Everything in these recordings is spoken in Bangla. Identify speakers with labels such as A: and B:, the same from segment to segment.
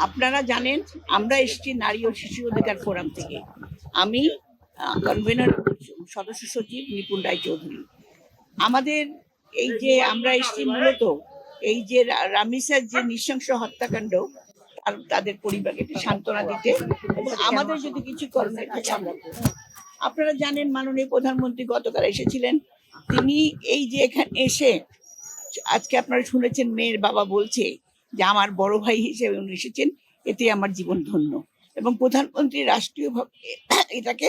A: আপনারা জানেন আমরা এসেছি নারী ও শিশু অধিকার ফোরাম থেকে। আমি কনভেনর সদস্য সচিব নিপুণ রায়চৌধুরী। আমাদের এই যে আমরা এসেছি মূলত এই যে রামিসার যে নৃশংস হত্যাকাণ্ড তাদের পরিবারকে সান্ত্বনা দিতে এবং আমাদের যদি কিছু করণীয় থাকে আমরা করব। আপনারা জানেন মাননীয় প্রধানমন্ত্রী গতকাল এসেছিলেন। তিনি এই যে এখানে এসে আজকে আপনারা শুনেছেন মেয়ের বাবা বলছে যে আমার বড় ভাই হিসেবে উনি এসেছেন, এতে আমার জীবন ধন্য। এবং প্রধানমন্ত্রী রাষ্ট্রীয়ভাবে এটাকে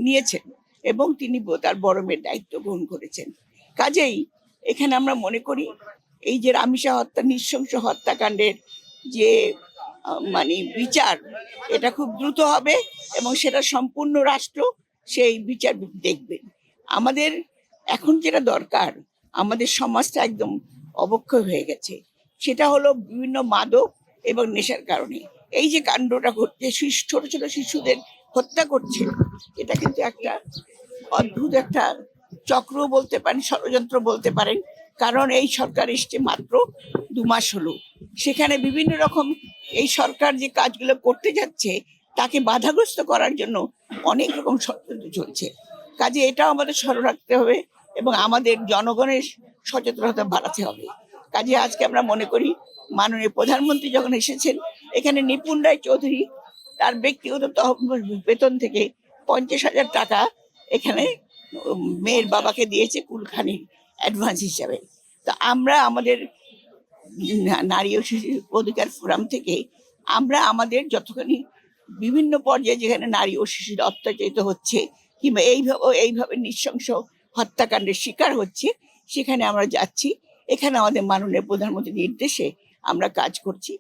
A: নিয়েছেন এবং তিনি তার বড় মেয়ের দায়িত্ব গ্রহণ করেছেন। কাজেই এখানে আমরা মনে করি এই যে রামিসা হত্যা নৃশংস হত্যাকাণ্ডের যে মানে বিচার, এটা খুব দ্রুত হবে এবং সেটা সম্পূর্ণ রাষ্ট্র সেই বিচার দেখবে। আমাদের এখন যেটা দরকার, আমাদের সমাজটা একদম অবক্ষয় হয়ে গেছে, সেটা হলো বিভিন্ন মাদক এবং নেশার কারণে এই যে কাণ্ডটা ঘটছে, ছোট ছোট শিশুদের হত্যা করছে, এটা কিন্তু একটা অদ্ভুত একটা চক্র বলতে পারেন, ষড়যন্ত্র বলতে পারেন। কারণ এই সরকার এসছে মাত্র 2 মাস হলো, সেখানে বিভিন্ন রকম এই সরকার যে কাজগুলো করতে যাচ্ছে তাকে বাধাগ্রস্ত করার জন্য অনেক রকম ষড়যন্ত্র চলছে। কাজে এটাও আমাদের স্মরণ রাখতে হবে এবং আমাদের জনগণের সচেতনতা বাড়াতে হবে। কাজে আজকে আমরা মনে করি মাননীয় প্রধানমন্ত্রী যখন এসেছেন, এখানে নিপুণ রায়চৌধুরী তার ব্যক্তিগত বেতন থেকে 50,000 টাকা এখানে মেয়ের বাবাকে দিয়েছে কুলখানি অ্যাডভান্স হিসাবে। তো আমরা আমাদের নারী ও শিশু অধিকার ফোরাম থেকে আমরা আমাদের যতখানি বিভিন্ন পর্যায়ে যেখানে নারী ও শিশুরা অত্যাচারিত হচ্ছে কিংবা এইভাবে নৃশংস হত্যাকাণ্ডের শিকার হচ্ছে, সেখানে আমরা যাচ্ছি। এখানে আমাদের মাননীয় প্রধানমন্ত্রীর নির্দেশে আমরা কাজ করছি।